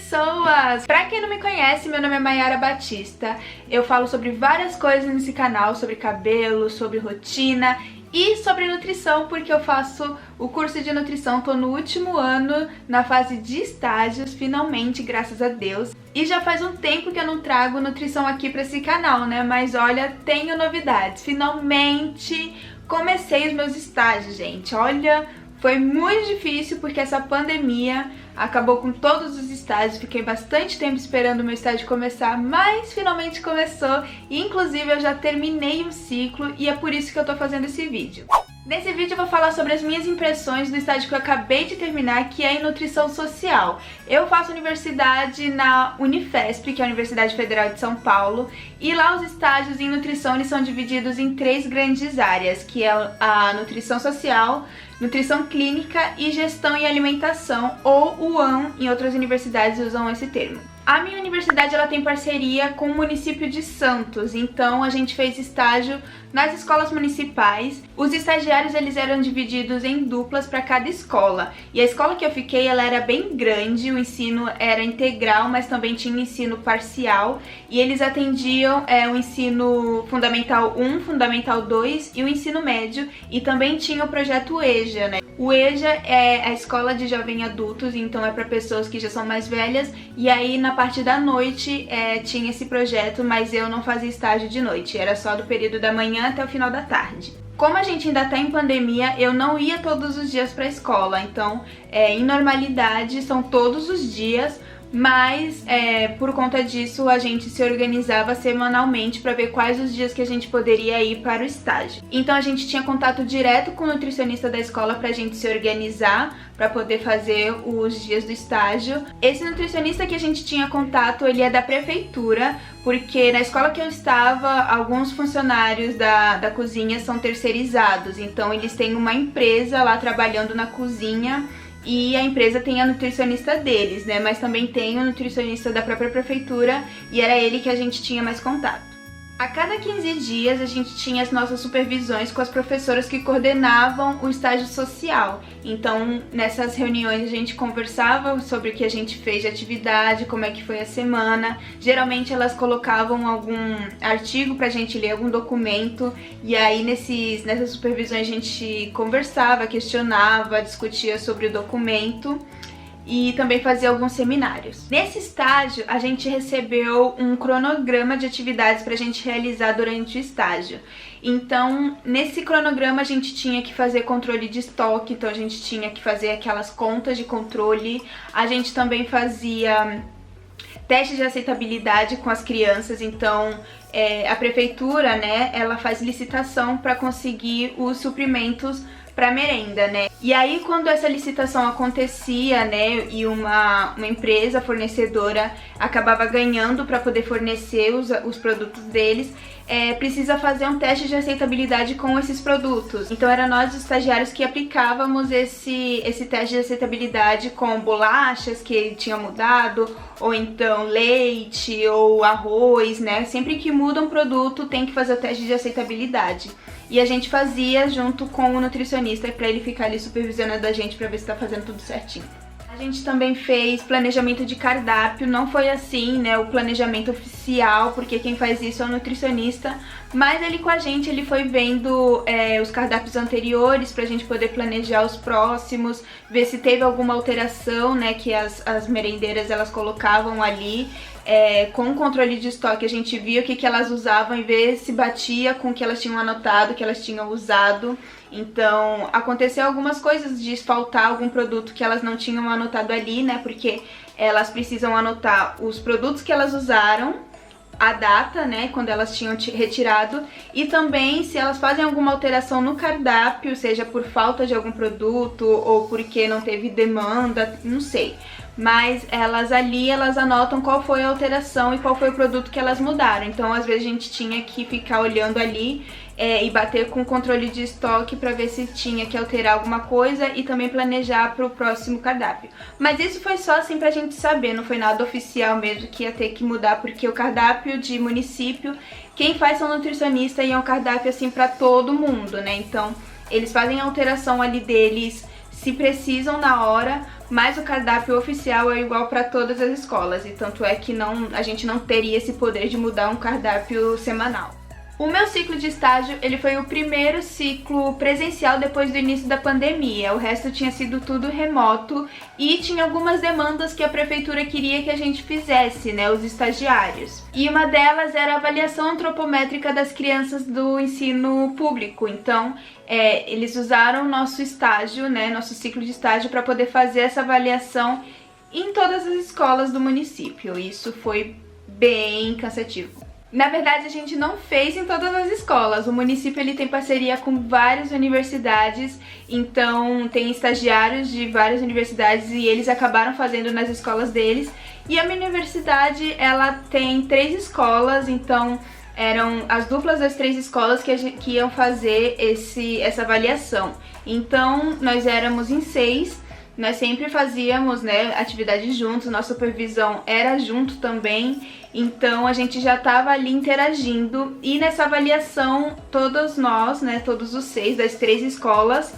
pessoas! Pra quem não me conhece, meu nome é Mayara Batista. Eu falo sobre várias coisas nesse canal, sobre cabelo, sobre rotina e sobre nutrição, porque eu faço o curso de nutrição, tô no último ano, na fase de estágios, finalmente, graças a Deus. E já faz um tempo que eu não trago nutrição aqui pra esse canal, né? Mas olha, tenho novidades. Finalmente comecei os meus estágios, gente. Olha, foi muito difícil porque essa pandemia acabou com todos os estágios. Fiquei bastante tempo esperando o meu estágio começar, mas finalmente começou. E inclusive eu já terminei o ciclo e é por isso que eu tô fazendo esse vídeo. Nesse vídeo eu vou falar sobre as minhas impressões do estágio que eu acabei de terminar, que é em nutrição social. Eu faço universidade na Unifesp, que é a Universidade Federal de São Paulo, e lá os estágios em nutrição eles são divididos em 3 grandes áreas, que é a nutrição social, nutrição clínica e gestão e alimentação, ou UAM, em outras universidades usam esse termo. A minha universidade ela tem parceria com o município de Santos, então a gente fez estágio nas escolas municipais. Os estagiários eles eram divididos em duplas para cada escola. E a escola que eu fiquei ela era bem grande, o ensino era integral, mas também tinha ensino parcial. E eles atendiam o ensino fundamental 1, fundamental 2 e o ensino médio. E também tinha o projeto EJA, né? O EJA é a escola de jovens adultos, então é para pessoas que já são mais velhas. E aí na parte da noite tinha esse projeto, mas eu não fazia estágio de noite, era só do período da manhã até o final da tarde. Como a gente ainda tá em pandemia, eu não ia todos os dias pra escola, então em normalidade são todos os dias, mas por conta disso a gente se organizava semanalmente para ver quais os dias que a gente poderia ir para o estágio. Então a gente tinha contato direto com o nutricionista da escola pra gente se organizar, para poder fazer os dias do estágio. Esse nutricionista que a gente tinha contato, ele é da prefeitura, porque na escola que eu estava, alguns funcionários da cozinha são terceirizados, então eles têm uma empresa lá trabalhando na cozinha, e a empresa tem a nutricionista deles, né? Mas também tem o nutricionista da própria prefeitura e era ele que a gente tinha mais contato. A cada 15 dias a gente tinha as nossas supervisões com as professoras que coordenavam o estágio social. Então, nessas reuniões a gente conversava sobre o que a gente fez de atividade, como é que foi a semana. Geralmente elas colocavam algum artigo pra gente ler, algum documento, e aí nessas supervisões a gente conversava, questionava, discutia sobre o documento. E também fazia alguns seminários. Nesse estágio, a gente recebeu um cronograma de atividades pra gente realizar durante o estágio. Então, nesse cronograma a gente tinha que fazer controle de estoque, então a gente tinha que fazer aquelas contas de controle. A gente também fazia testes de aceitabilidade com as crianças, então a prefeitura, né, ela faz licitação para conseguir os suprimentos para merenda, né? E aí quando essa licitação acontecia, né, e uma empresa fornecedora acabava ganhando para poder fornecer os produtos deles, precisa fazer um teste de aceitabilidade com esses produtos. Então era nós, os estagiários, que aplicávamos esse teste de aceitabilidade com bolachas que tinha mudado, ou então leite ou arroz, né? Sempre que muda um produto tem que fazer o teste de aceitabilidade. E a gente fazia junto com o nutricionista para ele ficar ali supervisionando a gente para ver se tá fazendo tudo certinho. A gente também fez planejamento de cardápio, não foi assim, né, o planejamento oficial, porque quem faz isso é o nutricionista, mas ele com a gente, ele foi vendo os cardápios anteriores pra gente poder planejar os próximos, ver se teve alguma alteração, né, que as merendeiras elas colocavam ali. Com o controle de estoque a gente via o que elas usavam e ver se batia com o que elas tinham anotado, que elas tinham usado. Então aconteceu algumas coisas de faltar algum produto que elas não tinham anotado ali, né, porque elas precisam anotar os produtos que elas usaram, a data, né, quando elas tinham retirado, e também se elas fazem alguma alteração no cardápio, seja por falta de algum produto ou porque não teve demanda, não sei. Mas elas anotam qual foi a alteração e qual foi o produto que elas mudaram. Então às vezes a gente tinha que ficar olhando ali e bater com o controle de estoque para ver se tinha que alterar alguma coisa e também planejar para o próximo cardápio. Mas isso foi só assim pra gente saber, não foi nada oficial mesmo que ia ter que mudar, porque o cardápio de município, quem faz são nutricionistas e é um cardápio assim pra todo mundo, né? Então eles fazem a alteração ali deles se precisam na hora, mas o cardápio oficial é igual para todas as escolas, e tanto é que a gente não teria esse poder de mudar um cardápio semanal. O meu ciclo de estágio, ele foi o primeiro ciclo presencial depois do início da pandemia. O resto tinha sido tudo remoto e tinha algumas demandas que a prefeitura queria que a gente fizesse, né, os estagiários. E uma delas era a avaliação antropométrica das crianças do ensino público. Então, eles usaram nosso estágio, né, nosso ciclo de estágio para poder fazer essa avaliação em todas as escolas do município. Isso foi bem cansativo. Na verdade, a gente não fez em todas as escolas. O município ele tem parceria com várias universidades, então tem estagiários de várias universidades e eles acabaram fazendo nas escolas deles. E a minha universidade, ela tem 3 escolas, então eram as duplas das 3 escolas que iam fazer essa avaliação. Então, nós éramos em 6. Nós sempre fazíamos, né, atividades juntos, nossa supervisão era junto também, então a gente já estava ali interagindo e nessa avaliação todos nós, né, todos os 6 das 3 escolas,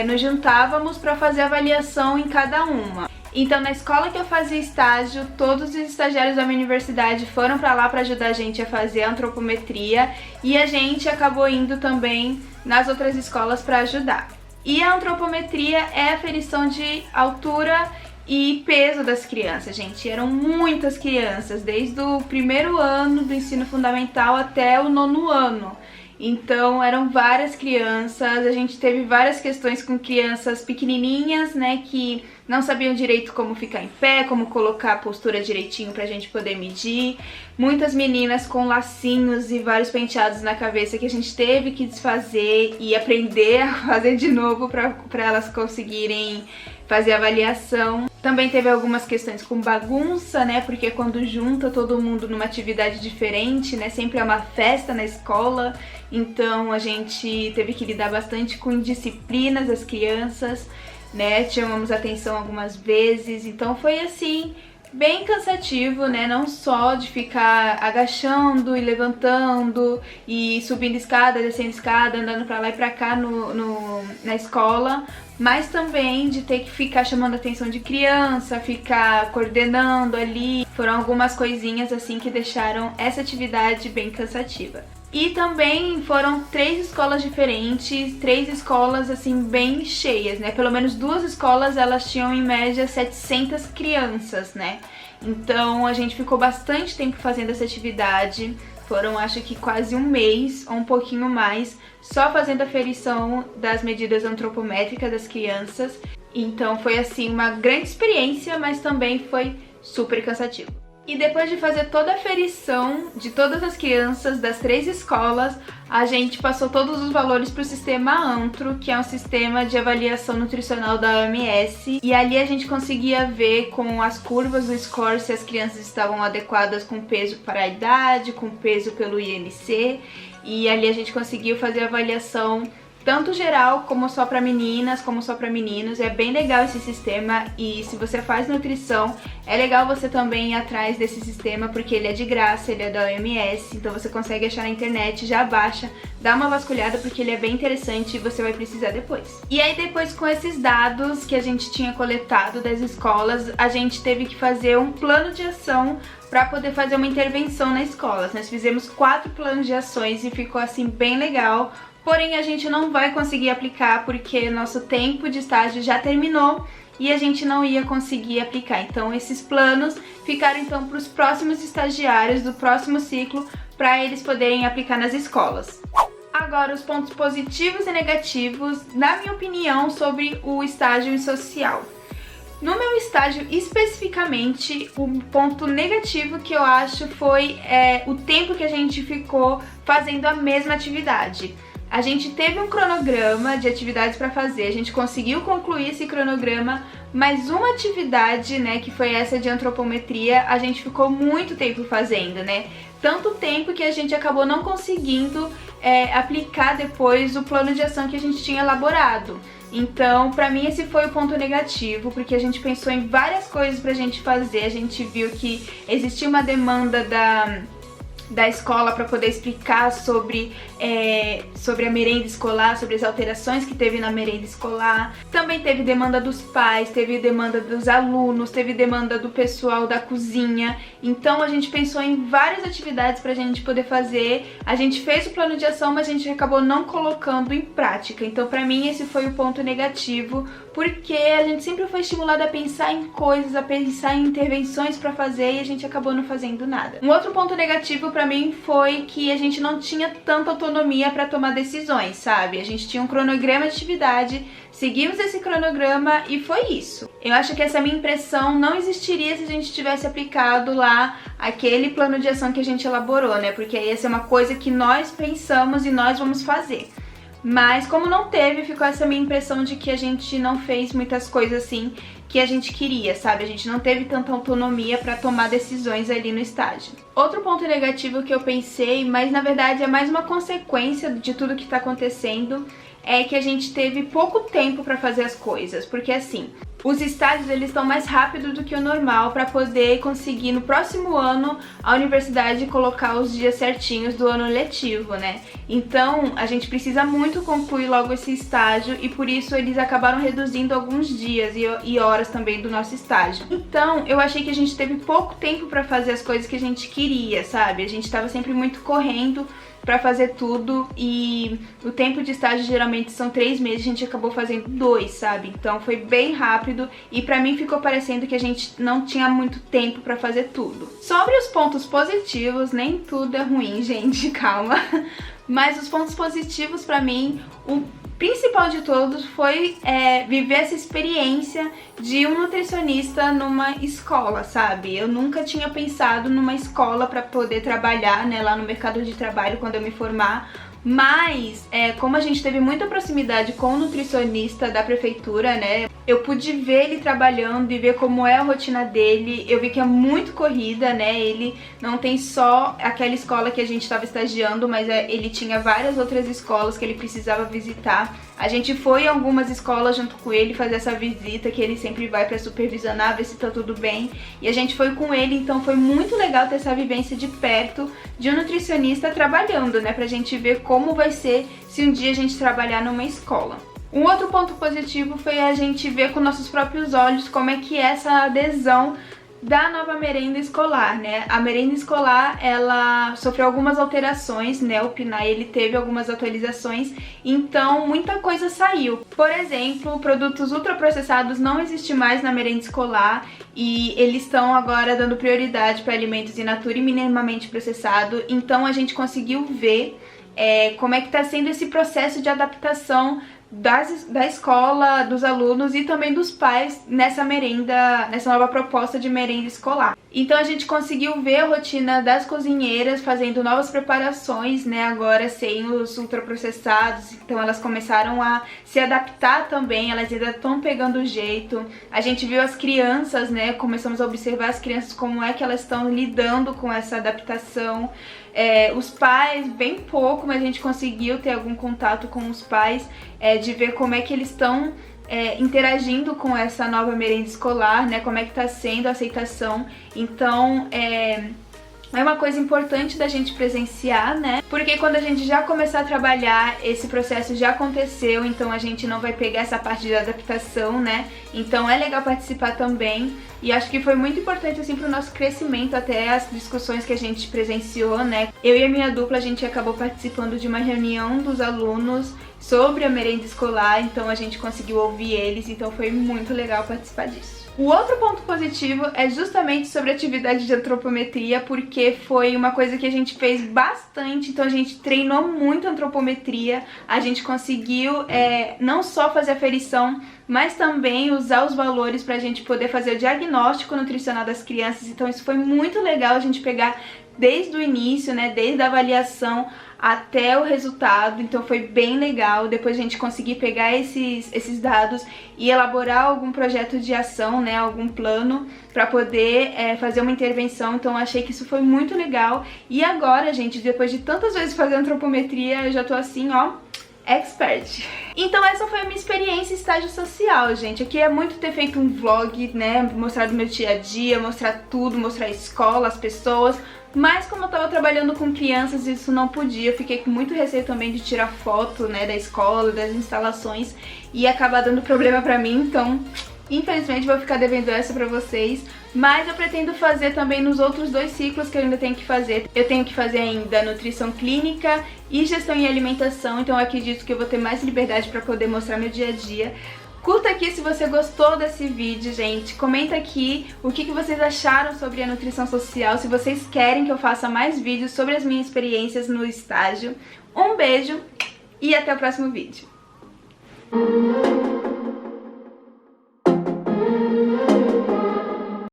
nos juntávamos para fazer avaliação em cada uma. Então na escola que eu fazia estágio, todos os estagiários da minha universidade foram para lá para ajudar a gente a fazer a antropometria e a gente acabou indo também nas outras escolas para ajudar. E a antropometria é a aferição de altura e peso das crianças, gente. Eram muitas crianças, desde o primeiro ano do ensino fundamental até o 9º ano. Então eram várias crianças, a gente teve várias questões com crianças pequenininhas, né, que não sabiam direito como ficar em pé, como colocar a postura direitinho pra gente poder medir. Muitas meninas com lacinhos e vários penteados na cabeça que a gente teve que desfazer e aprender a fazer de novo pra elas conseguirem fazer a avaliação. Também teve algumas questões com bagunça, né, porque quando junta todo mundo numa atividade diferente, né, sempre é uma festa na escola, então a gente teve que lidar bastante com indisciplinas das crianças, né, chamamos atenção algumas vezes, então foi assim, bem cansativo, né, não só de ficar agachando e levantando e subindo escada, descendo escada, andando pra lá e pra cá na escola, mas também de ter que ficar chamando a atenção de criança, ficar coordenando ali. Foram algumas coisinhas assim que deixaram essa atividade bem cansativa. E também foram 3 escolas diferentes, 3 escolas assim bem cheias, né? Pelo menos 2 escolas elas tinham em média 700 crianças, né? Então a gente ficou bastante tempo fazendo essa atividade. Foram acho que quase um mês ou um pouquinho mais só fazendo a aferição das medidas antropométricas das crianças. Então foi assim uma grande experiência, mas também foi super cansativo. E depois de fazer toda a aferição de todas as crianças das 3 escolas, a gente passou todos os valores para o sistema ANTRO, que é um sistema de avaliação nutricional da OMS. E ali a gente conseguia ver com as curvas do score se as crianças estavam adequadas com peso para a idade, com peso pelo INC. E ali a gente conseguiu fazer a avaliação tanto geral, como só para meninas, como só para meninos. É bem legal esse sistema e se você faz nutrição, é legal você também ir atrás desse sistema porque ele é de graça, ele é da OMS, então você consegue achar na internet, já baixa, dá uma vasculhada porque ele é bem interessante e você vai precisar depois. E aí depois com esses dados que a gente tinha coletado das escolas, a gente teve que fazer um plano de ação para poder fazer uma intervenção na escola. Nós fizemos 4 planos de ações e ficou assim bem legal. Porém, a gente não vai conseguir aplicar porque nosso tempo de estágio já terminou e a gente não ia conseguir aplicar. Então, esses planos ficaram então para os próximos estagiários do próximo ciclo para eles poderem aplicar nas escolas. Agora, os pontos positivos e negativos, na minha opinião, sobre o estágio social. No meu estágio, especificamente, o ponto negativo que eu acho foi o tempo que a gente ficou fazendo a mesma atividade. A gente teve um cronograma de atividades para fazer, a gente conseguiu concluir esse cronograma, mas uma atividade, né, que foi essa de antropometria, a gente ficou muito tempo fazendo, né? Tanto tempo que a gente acabou não conseguindo aplicar depois o plano de ação que a gente tinha elaborado. Então, pra mim esse foi o ponto negativo, porque a gente pensou em várias coisas pra gente fazer, a gente viu que existia uma demanda da escola para poder explicar sobre a merenda escolar, sobre as alterações que teve na merenda escolar. Também teve demanda dos pais, teve demanda dos alunos, teve demanda do pessoal da cozinha. Então a gente pensou em várias atividades pra gente poder fazer. A gente fez o plano de ação, mas a gente acabou não colocando em prática. Então pra mim esse foi o ponto negativo, porque a gente sempre foi estimulada a pensar em coisas, a pensar em intervenções pra fazer, e a gente acabou não fazendo nada. Um outro ponto negativo pra mim foi que a gente não tinha tanta autonomia pra tomar decisões, sabe? A gente tinha um cronograma de atividade, seguimos esse cronograma e foi isso. Eu acho que essa minha impressão não existiria se a gente tivesse aplicado lá aquele plano de ação que a gente elaborou, né? Porque aí ia ser uma coisa que nós pensamos e nós vamos fazer. Mas como não teve, ficou essa minha impressão de que a gente não fez muitas coisas assim que a gente queria, sabe? A gente não teve tanta autonomia para tomar decisões ali no estágio. Outro ponto negativo que eu pensei, mas na verdade é mais uma consequência de tudo que tá acontecendo, é que a gente teve pouco tempo para fazer as coisas, porque assim, os estágios eles estão mais rápido do que o normal para poder conseguir no próximo ano a universidade colocar os dias certinhos do ano letivo, né? Então a gente precisa muito concluir logo esse estágio e por isso eles acabaram reduzindo alguns dias e horas também do nosso estágio. Então eu achei que a gente teve pouco tempo para fazer as coisas que a gente queria, sabe? A gente estava sempre muito correndo pra fazer tudo e o tempo de estágio geralmente são 3 meses, a gente acabou fazendo 2, sabe? Então foi bem rápido e pra mim ficou parecendo que a gente não tinha muito tempo pra fazer tudo. Sobre os pontos positivos, nem tudo é ruim, gente, calma. Mas os pontos positivos pra mim, o principal de todos foi viver essa experiência de um nutricionista numa escola, sabe? Eu nunca tinha pensado numa escola para poder trabalhar, né, lá no mercado de trabalho quando eu me formar. Mas, como a gente teve muita proximidade com o nutricionista da prefeitura, né, eu pude ver ele trabalhando e ver como é a rotina dele. Eu vi que é muito corrida, né, ele não tem só aquela escola que a gente estava estagiando, mas ele tinha várias outras escolas que ele precisava visitar. A gente foi em algumas escolas junto com ele fazer essa visita, que ele sempre vai para supervisionar, ver se tá tudo bem. E a gente foi com ele, então foi muito legal ter essa vivência de perto de um nutricionista trabalhando, né, pra gente ver como vai ser se um dia a gente trabalhar numa escola. Um outro ponto positivo foi a gente ver com nossos próprios olhos como é que é essa adesão da nova merenda escolar, né? A merenda escolar, ela sofreu algumas alterações, né? O PNAE, ele teve algumas atualizações, então muita coisa saiu. Por exemplo, produtos ultraprocessados não existem mais na merenda escolar e eles estão agora dando prioridade para alimentos in natura e minimamente processado. Então a gente conseguiu ver como é que está sendo esse processo de adaptação da escola, dos alunos e também dos pais nessa merenda, nessa nova proposta de merenda escolar. Então a gente conseguiu ver a rotina das cozinheiras fazendo novas preparações, né, agora sem os ultraprocessados, então elas começaram a se adaptar também, elas ainda estão pegando o jeito. A gente viu as crianças, né, começamos a observar as crianças como é que elas estão lidando com essa adaptação. Os pais, bem pouco, mas a gente conseguiu ter algum contato com os pais, de ver como é que eles estão interagindo com essa nova merenda escolar, né? Como é que tá sendo a aceitação. Então, é uma coisa importante da gente presenciar, né? Porque quando a gente já começar a trabalhar, esse processo já aconteceu, então a gente não vai pegar essa parte de adaptação, né? Então é legal participar também. E acho que foi muito importante, assim, pro nosso crescimento, até as discussões que a gente presenciou, né? Eu e a minha dupla, a gente acabou participando de uma reunião dos alunos sobre a merenda escolar, então a gente conseguiu ouvir eles, então foi muito legal participar disso. O outro ponto positivo é justamente sobre a atividade de antropometria, porque foi uma coisa que a gente fez bastante, então a gente treinou muito a antropometria, a gente conseguiu não só fazer a aferição, mas também usar os valores para a gente poder fazer o diagnóstico nutricional das crianças, então isso foi muito legal a gente pegar desde o início, né, desde a avaliação até o resultado, então foi bem legal. Depois a gente conseguir pegar esses dados e elaborar algum projeto de ação, né, algum plano para poder fazer uma intervenção, então achei que isso foi muito legal. E agora, gente, depois de tantas vezes fazer antropometria, eu já tô assim, ó, expert. Então essa foi a minha experiência em estágio social, gente. Eu queria muito ter feito um vlog, né, mostrar do meu dia a dia, mostrar tudo, mostrar a escola, as pessoas, mas como eu tava trabalhando com crianças, isso não podia. Eu fiquei com muito receio também de tirar foto, né, da escola, das instalações, e acabar dando problema pra mim, então infelizmente vou ficar devendo essa pra vocês. Mas eu pretendo fazer também nos outros 2 ciclos que eu ainda tenho que fazer. Eu tenho que fazer ainda nutrição clínica e gestão em alimentação, então eu acredito que eu vou ter mais liberdade pra poder mostrar meu dia a dia. Curta aqui se você gostou desse vídeo, gente. Comenta aqui o que vocês acharam sobre a nutrição social, se vocês querem que eu faça mais vídeos sobre as minhas experiências no estágio. Um beijo e até o próximo vídeo.